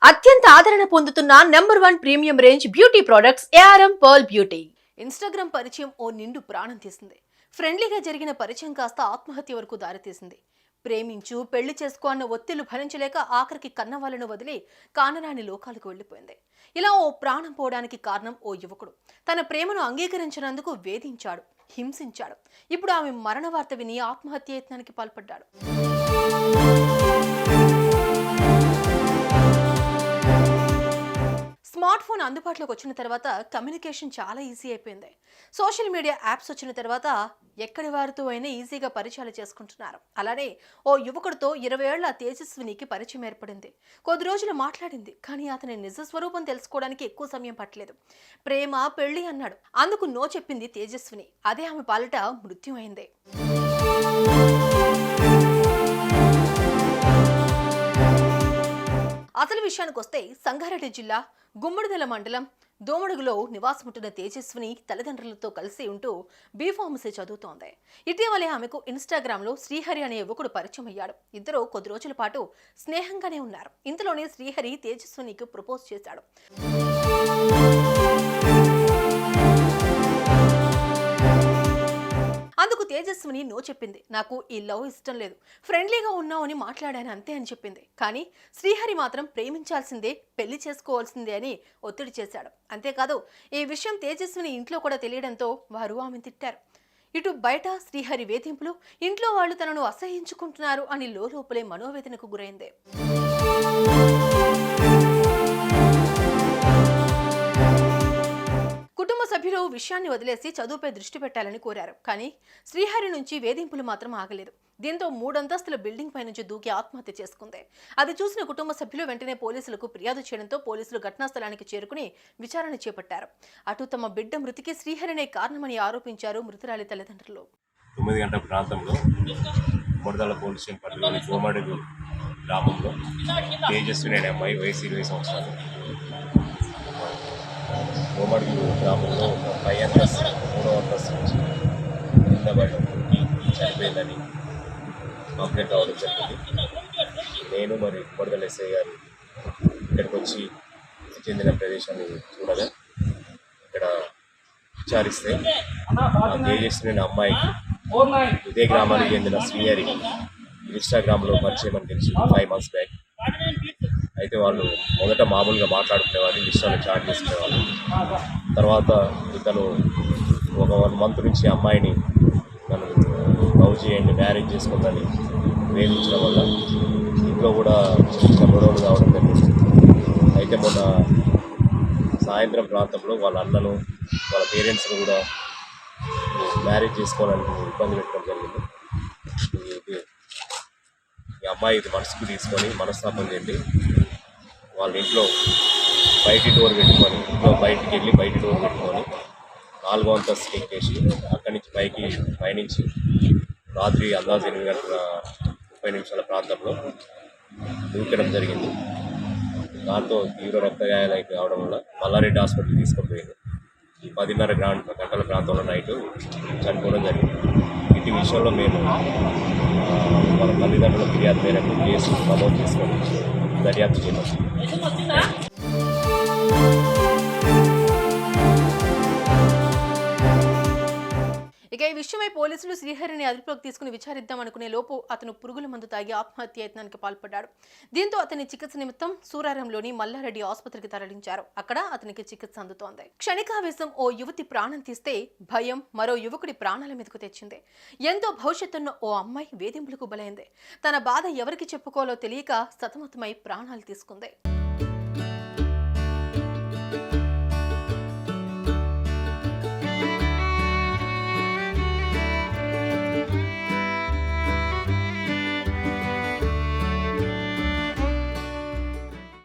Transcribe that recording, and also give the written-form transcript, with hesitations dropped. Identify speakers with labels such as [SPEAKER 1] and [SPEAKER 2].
[SPEAKER 1] అత్యంత ఆదరణ పొందుతున్న number 1 premium range beauty products ARM pearl beauty. Instagram పరిచయం ఓ నిండు ప్రాణం తీసింది. ఫ్రెండ్లీగా జరిగిన పరిచయం కాస్త ఆత్మహత్య వరకు దారితీసింది. ప్రేమించు పెళ్లి చేసుకో అన్న ఒత్తిళ్లు భరించలేక ఆఖరికి కన్నవాళ్లను వదిలి కానరాని లోకాలకు వెళ్లిపోయింది. ఇలా ఓ ప్రాణం పోవడానికి కారణం ఓ యువకుడు తన ప్రేమను అంగీకరించినందుకు వేధించాడు, హింసించాడు. ఇప్పుడు ఆమె మరణ వార్త విని ఆత్మహత్య యత్నానికి పాల్పడ్డాడు. స్మార్ట్ ఫోన్ అందుబాటులోకి వచ్చిన తర్వాత కమ్యూనికేషన్ చాలా ఈజీ అయిపోయింది. సోషల్ మీడియా యాప్స్ వచ్చిన తర్వాత ఎక్కడి వారితో అయినా ఈజీగా పరిచయాలు చేసుకుంటున్నారు. అలానే ఓ యువకుడితో 20 ఏళ్ల తేజస్వినికి పరిచయం ఏర్పడింది. కొద్ది రోజులు మాట్లాడింది, కానీ అతని నిజ స్వరూపం తెలుసుకోవడానికి ఎక్కువ సమయం పట్టలేదు. ప్రేమ పెళ్లి అన్నాడు, అందుకు నో చెప్పింది తేజస్విని. అదే ఆమె పాలిట మృత్యు అయింది. అసలు విషయానికి వస్తే సంగారెడ్డి జిల్లా గుమ్మడిదల మండలం దోమడుగులో నివాసముంటున్న తేజస్విని తల్లిదండ్రులతో కలిసి ఉంటూ బీఫార్మసీ చదువుతోంది. ఇటీవలే ఆమెకు ఇన్‌స్టాగ్రామ్ లో శ్రీహరి అనే యువకుడు పరిచయం అయ్యాడు. ఇద్దరు కొద్ది రోజుల పాటు స్నేహంగానే ఉన్నారు. ఇంతలోనే శ్రీహరి తేజస్వినికి ప్రపోజ్ చేశాడు. అందుకు తేజస్విని నో చెప్పింది. నాకు ఈ లవ్ ఇష్టం లేదు, ఫ్రెండ్లీగా ఉన్నామని మాట్లాడాను అంతే అని చెప్పింది. కానీ శ్రీహరి మాత్రం ప్రేమించాల్సిందే, పెళ్లి చేసుకోవాల్సిందే అని ఒత్తిడి చేశాడు. అంతేకాదు, ఈ విషయం తేజస్విని ఇంట్లో కూడా తెలియడంతో వారు ఆమెను తిట్టారు. ఇటు బయట శ్రీహరి వేధింపులు, ఇంట్లో వాళ్ళు తనను అసహ్యించుకుంటున్నారు అని లోపలే మనోవేదనకు గురైంది. కుటుంబ సభ్యులు విషయాన్ని వదిలేసి చదువుపై దృష్టి పెట్టాలని కోరారు. కానీ శ్రీహరి నుంచి వేధింపులు మాత్రం ఆగలేదు. దీంతో 3 అంతస్తుల బిల్డింగ్ పై నుంచి దూకి ఆత్మహత్య చేసుకుంది. అది చూసిన కుటుంబ సభ్యులు వెంటనే పోలీసులకు ఫిర్యాదు చేయడంతో పోలీసులు ఘటనా స్థలానికి చేరుకుని విచారణ చేపట్టారు. అటు తమ బిడ్డ మృతికి శ్రీహరినే కారణమని ఆరోపించారు మృతురాలి తల్లిదండ్రులు.
[SPEAKER 2] 9 గంటల ప్రాంతంలో బురదల పోలీస్ స్టేషన్ పరిధిలోని దోమడుగు గ్రామంలో తేజస్విని అనే అమ్మాయి వయసు 20 సంవత్సరాలు దోమడుగు గ్రామంలో పై అంతస్తు 3వ అంతస్తు నుంచి కింద పడడం చనిపోయిందని కంప్లైంట్ అవ్వడం జరిగింది. నేను మరి బురదల ఎస్ఐ గారు ఇక్కడికి వచ్చి చెందిన ప్రదేశాన్ని చూడగా ఇక్కడ విచారిస్తే తేజస్విని అమ్మాయికి ఇదే గ్రామానికి చెందిన శ్రీహరి ఇన్‌స్టాగ్రామ్లో పరిచయం అని తెలిసి 5 months బ్యాక్. అయితే వాళ్ళు మొదట మామూలుగా మాట్లాడుకునేవాళ్ళు, ఇన్‌స్టాలో చాట్ చేసుకునేవాళ్ళు. తర్వాత ఇతను ఒక 1 month నుంచి అమ్మాయిని తను లవ్ చేయండి, మ్యారేజ్ చేసుకుందని వేధించడం వల్ల ఇంట్లో కూడా చిన్న గొడవలు కావడం జరిగింది. అయితే మొన్న సాయంత్రం ప్రాంతంలో వాళ్ళ అన్నను, వాళ్ళ పేరెంట్స్ను కూడా మ్యారేజ్ చేసుకోవాలని ఇబ్బంది పెట్టడం జరిగింది. ఈ అమ్మాయి ఇది మనసుకు తీసుకొని మనస్తాపం చెంది వాళ్ళ ఇంట్లో బయటి డోర్ పెట్టుకొని, ఇంట్లో బయటికి వెళ్ళి బయటి డోర్ పెట్టుకొని 4వ అంతస్తు ఎక్కేసి అక్కడి నుంచి పైనుంచి రాత్రి అందాజు 8:30 ప్రాంతంలో దూకడం జరిగింది. దాంతో తీవ్ర రక్తగాయాలు కావడం వల్ల మల్లారెడ్డి హాస్పిటల్ తీసుకొని పోయింది. 10:30 గంటల ప్రాంతంలో నైట్ చనిపోవడం జరిగింది. ఇటు విషయంలో మేము మన తల్లిదండ్రుల ఫిర్యాదు మేరకు కేసు నమోదు చేసుకొని దర్యాప్తు చేయాలి.
[SPEAKER 1] ఇక ఈ విషయమై పోలీసులు శ్రీహరిని అదుపులోకి తీసుకుని విచారిద్దాం అనుకునే లోపు అతను పురుగుల మందు తాగి ఆత్మహత్య యత్నానికి పాల్పడ్డాడు. దీంతో అతని చికిత్స నిమిత్తం సూరారంలోని మల్లారెడ్డి ఆసుపత్రికి తరలించారు. అక్కడ అతనికి చికిత్స అందుతోంది. క్షణికావేశం ఓ యువతి ప్రాణం తీస్తే భయం మరో యువకుడి ప్రాణాల మీదకు తెచ్చింది. ఎంతో భవిష్యత్తున్న ఓ అమ్మాయి వేధింపులకు బలైంది. తన బాధ ఎవరికి చెప్పుకోవాలో తెలియక సతమతమై ప్రాణాలు తీసుకుంది.